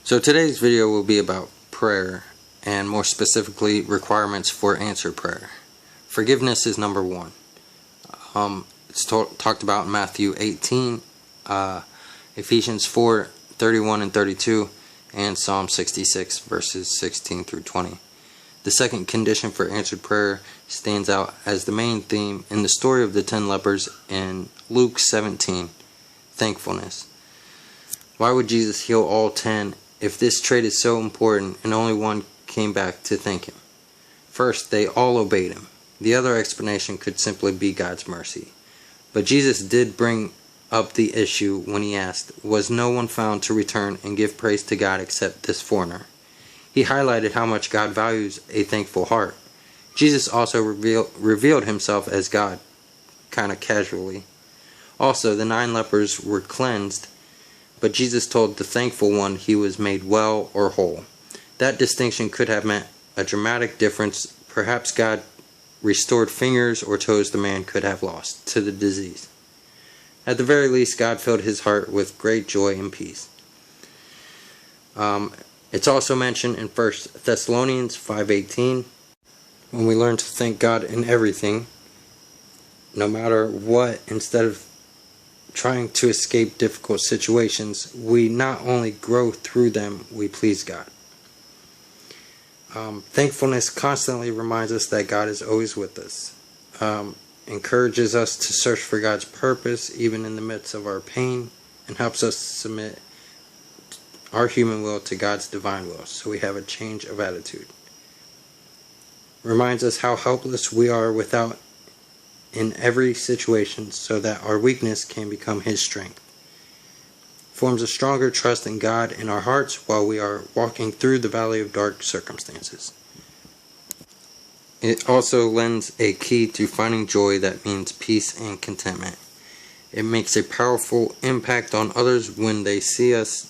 So today's video will be about prayer, and more specifically requirements for answered prayer. Forgiveness is number one. It's talked about in Matthew 18, Ephesians 4:31 and 32, and Psalm 66 verses 16 through 20. The second condition for answered prayer stands out as the main theme in the story of the 10 lepers in Luke 17, thankfulness. Why would Jesus heal all 10 if this trait is so important and only one came back to thank him? First, they all obeyed him. The other explanation could simply be God's mercy. But Jesus did bring up the issue when he asked, "Was no one found to return and give praise to God except this foreigner?" He highlighted how much God values a thankful heart. Jesus also revealed himself as God, kind of casually. Also, the 9 lepers were cleansed, but Jesus told the thankful one he was made well or whole. That distinction could have meant a dramatic difference. Perhaps God restored fingers or toes the man could have lost to the disease. At the very least, God filled his heart with great joy and peace. It's also mentioned in 1 Thessalonians 5:18, when we learn to thank God in everything, no matter what, instead of trying to escape difficult situations, we not only grow through them, we please God. Thankfulness constantly reminds us that God is always with us. Encourages us to search for God's purpose even in the midst of our pain, and helps us submit our human will to God's divine will, so we have a change of attitude. Reminds us how helpless we are without in every situation, so that our weakness can become his strength. Forms a stronger trust in God in our hearts while we are walking through the valley of dark circumstances. It also lends a key to finding joy that means peace and contentment. It makes a powerful impact on others when they see us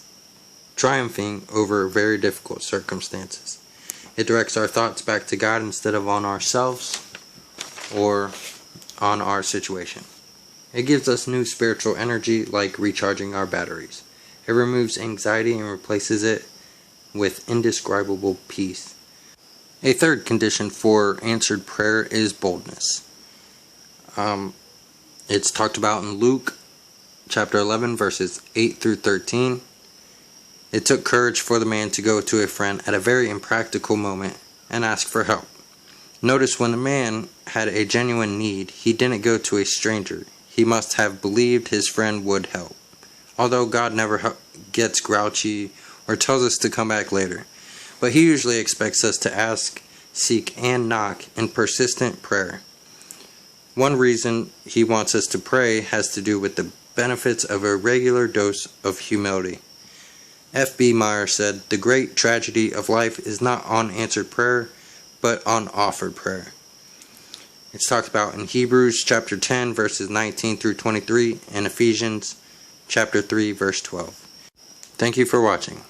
triumphing over very difficult circumstances. It directs our thoughts back to God instead of on ourselves or on our situation. It gives us new spiritual energy, like recharging our batteries. It removes anxiety and replaces it with indescribable peace. A third condition for answered prayer is boldness. It's talked about in Luke chapter 11 verses 8 through 13. It took courage for the man to go to a friend at a very impractical moment and ask for help. Notice when the man had a genuine need, he didn't go to a stranger. He must have believed his friend would help. Although God never gets grouchy or tells us to come back later, but he usually expects us to ask, seek, and knock in persistent prayer. One reason he wants us to pray has to do with the benefits of a regular dose of humility. F.B. Meyer said, "The great tragedy of life is not unanswered prayer, but unoffered prayer." It's talked about in Hebrews chapter 10 verses 19 through 23 and Ephesians chapter 3 verse 12. Thank you for watching.